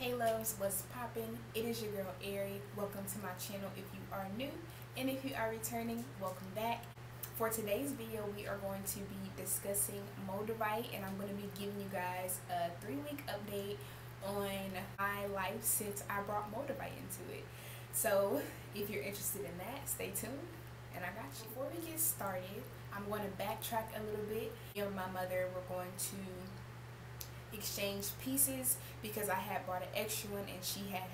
Hey loves, what's poppin'? It is your girl Ari. Welcome to my channel if you are new, and if you are returning, welcome back. For today's video, we are going to be discussing modavite, and I'm going to be giving you guys a 3-week update on my life since I brought modavite into it. So if you're interested in that, stay tuned, and I got you. Before we get started, I'm going to backtrack a little bit. Me and my mother were going to exchange pieces because I had brought an extra one and she had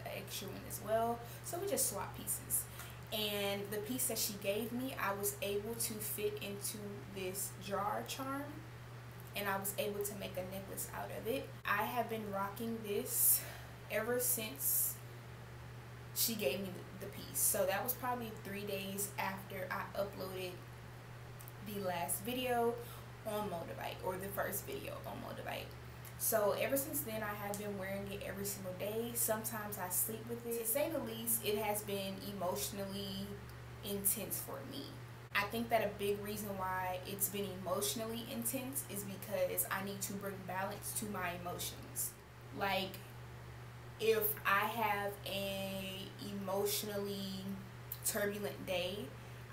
an extra one as well, so we just swapped pieces. And the piece that she gave me, I was able to fit into this jar charm, and I was able to make a necklace out of it. I have been rocking this ever since she gave me the piece, so that was probably 3 days after I uploaded the last video on modavite, or the first video on modavite. So ever since then, I have been wearing it every single day. Sometimes I sleep with it. To say the least, it has been emotionally intense for me. I think that a big reason why it's been emotionally intense is because I need to bring balance to my emotions. Like, if I have a emotionally turbulent day,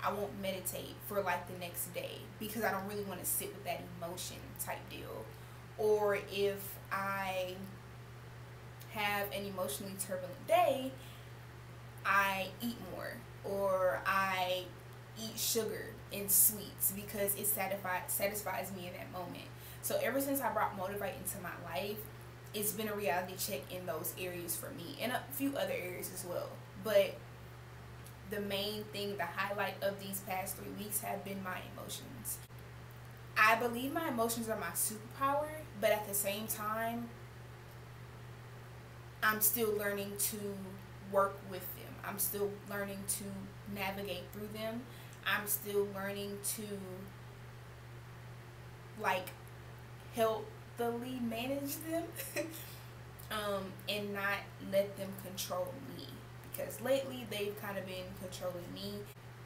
I won't meditate for like the next day because I don't really want to sit with that emotion type deal. Or if I have an emotionally turbulent day, I eat more, or I eat sugar and sweets because it satisfies me in that moment. So ever since I brought modavite into my life, it's been a reality check in those areas for me, and a few other areas as well. But the main thing, the highlight of these past 3 weeks have been my emotions. I believe my emotions are my superpower, but at the same time, I'm still learning to work with them. I'm still learning to navigate through them. I'm still learning to like healthily manage them and not let them control me, because lately they've kind of been controlling me.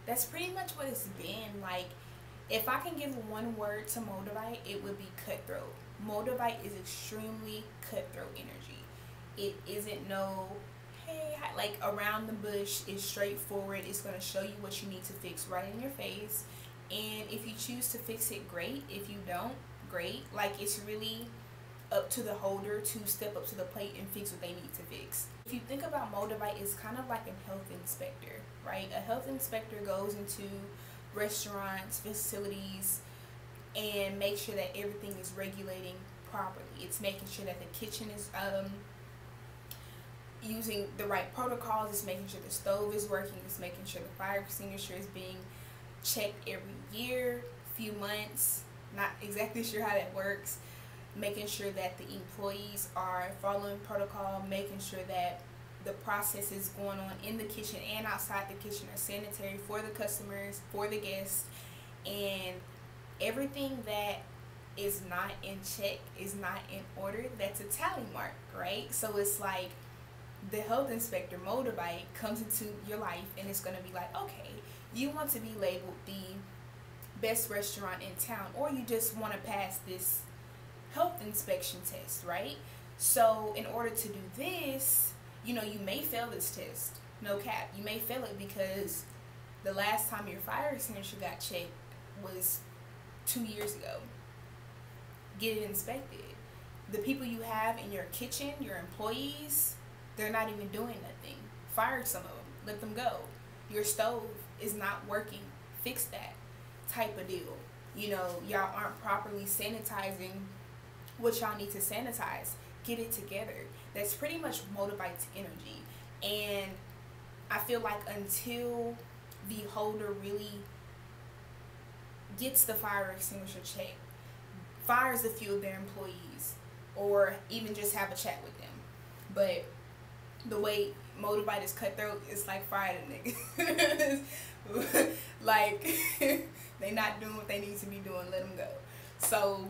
That's pretty much what it's been. Like, if I can give one word to modavite, it would be cutthroat. Modavite is extremely cutthroat energy. It isn't no, hey, like around the bush. It's straightforward. It's going to show you what you need to fix right in your face. And if you choose to fix it, great. If you don't, great. Like, it's really up to the holder to step up to the plate and fix what they need to fix. If you think about modavite, it's kind of like a health inspector, right? A health inspector goes into restaurants, facilities, and make sure that everything is regulating properly. It's making sure that the kitchen is using the right protocols. It's making sure the stove is working. It's making sure the fire extinguisher is being checked every year, few months. Not exactly sure how that works. Making sure that the employees are following protocol, making sure that the processes going on in the kitchen and outside the kitchen are sanitary for the customers, for the guests, and everything that is not in check, is not in order, that's a tally mark, right? So it's like the health inspector, modavite, comes into your life and it's going to be like, okay, you want to be labeled the best restaurant in town, or you just want to pass this health inspection test, right? So in order to do this, you know, you may fail this test, no cap. You may fail it because the last time your fire extinguisher got checked was 2 years ago. Get it inspected. The people you have in your kitchen, your employees, they're not even doing nothing. Fire some of them. Let them go. Your stove is not working. Fix that type of deal. You know, y'all aren't properly sanitizing what y'all need to sanitize. Get it together. That's pretty much modavite's energy. And I feel like until the holder really gets the fire extinguisher checked, fires a few of their employees, or even just have a chat with them. But the way modavite is cutthroat, it's like fire the niggas. Like, they not doing what they need to be doing, let them go. So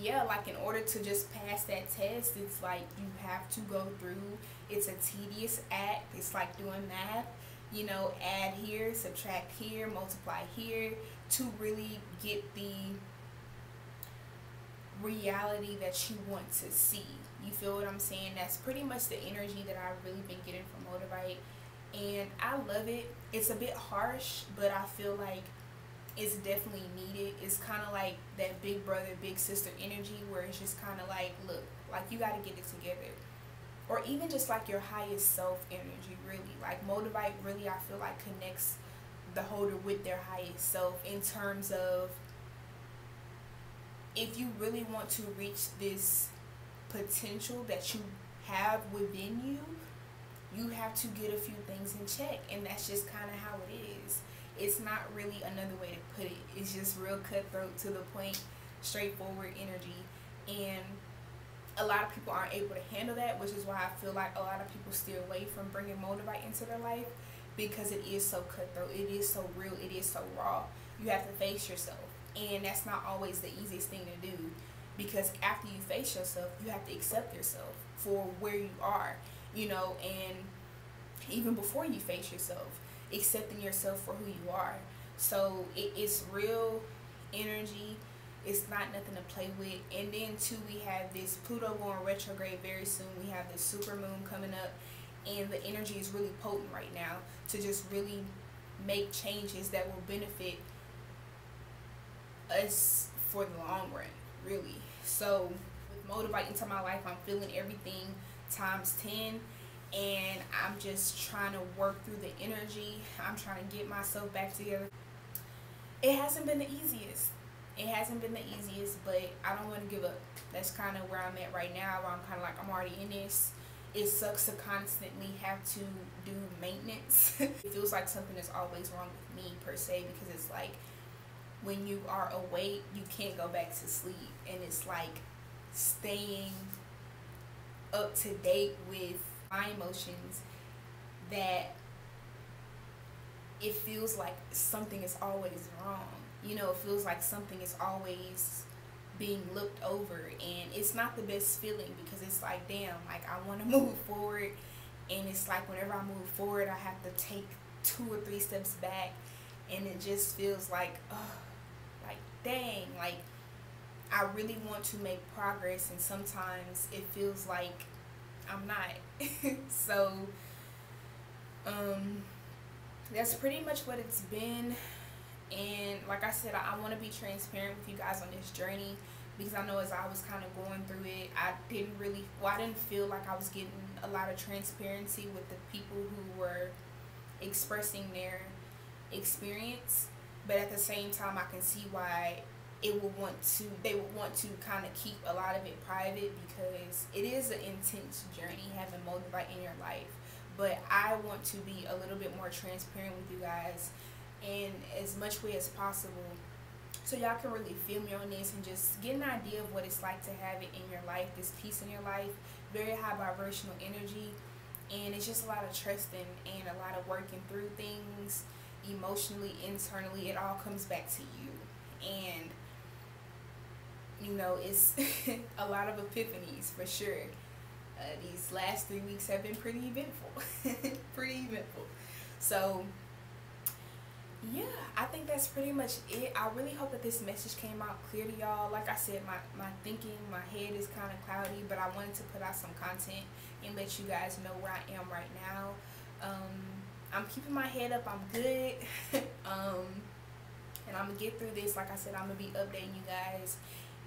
yeah, like, in order to just pass that test, it's like you have to go through. It's a tedious act. It's like doing math, you know, add here, subtract here, multiply here, to really get the reality that you want to see. You feel what I'm saying? That's pretty much the energy that I've really been getting from modavite, and I love it. It's a bit harsh, but I feel like it's definitely needed. It's kind of like that big brother, big sister energy where it's just kind of like, look, like you got to get it together. Or even just like your highest self energy, really. Like modavite really, I feel like, connects the holder with their highest self in terms of, if you really want to reach this potential that you have within you, you have to get a few things in check, and that's just kind of how it is. It's not really another way to put it. It's just real cutthroat, to the point, straightforward energy, and a lot of people aren't able to handle that, which is why I feel like a lot of people steer away from bringing modavite into their life, because it is so cutthroat, it is so real, it is so raw. You have to face yourself, and that's not always the easiest thing to do, because after you face yourself, you have to accept yourself for where you are, you know, and even before you face yourself, accepting yourself for who you are. So it's real energy. It's not nothing to play with. And then too, we have this Pluto going retrograde very soon. We have this super moon coming up, and the energy is really potent right now to just really make changes that will benefit us for the long run, really. So with modavite into my life, I'm feeling everything times 10, and I'm just trying to work through the energy. I'm trying to get myself back together. It hasn't been the easiest. It hasn't been the easiest, but I don't want to give up. That's kind of where I'm at right now, where I'm kind of like, I'm already in this. It sucks to constantly have to do maintenance. It feels like something is always wrong with me, per se, because it's like, when you are awake, you can't go back to sleep, and it's like staying up to date with my emotions, that it feels like something is always wrong. You know, it feels like something is always being looked over, and it's not the best feeling, because it's like, damn, like I want to move forward, and it's like whenever I move forward, I have to take 2 or 3 steps back, and it just feels like, like dang, like I really want to make progress, and sometimes it feels like I'm not. So that's pretty much what it's been. And like I said, I want to be transparent with you guys on this journey, because I know as I was kind of going through it, I didn't feel like I was getting a lot of transparency with the people who were expressing their experience. But at the same time, I can see why they would want to kind of keep a lot of it private, because it is an intense journey having modavite in your life. But I want to be a little bit more transparent with you guys in as much way as possible, so y'all can really feel me on this and just get an idea of what it's like to have it in your life, this peace in your life. Very high vibrational energy, and it's just a lot of trusting and a lot of working through things emotionally, internally. It all comes back to you, and you know, it's a lot of epiphanies for sure. These last 3 weeks have been pretty eventful. Pretty eventful. So yeah, I think that's pretty much it. I really hope that this message came out clear to y'all. Like I said, my thinking, my head is kind of cloudy, but I wanted to put out some content and let you guys know where I am right now. I'm keeping my head up. I'm good. And I'm gonna get through this. Like I said, I'm gonna be updating you guys.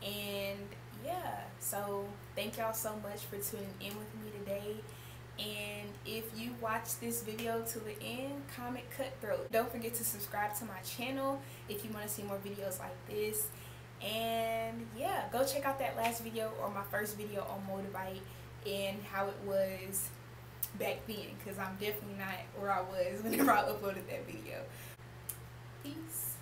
And yeah, so thank y'all so much for tuning in with me today. And if you watch this video to the end, comment cutthroat. Don't forget to subscribe to my channel if you want to see more videos like this. And yeah, go check out that last video, or my first video on modavite and how it was back then, because I'm definitely not where I was whenever I uploaded that video. Peace.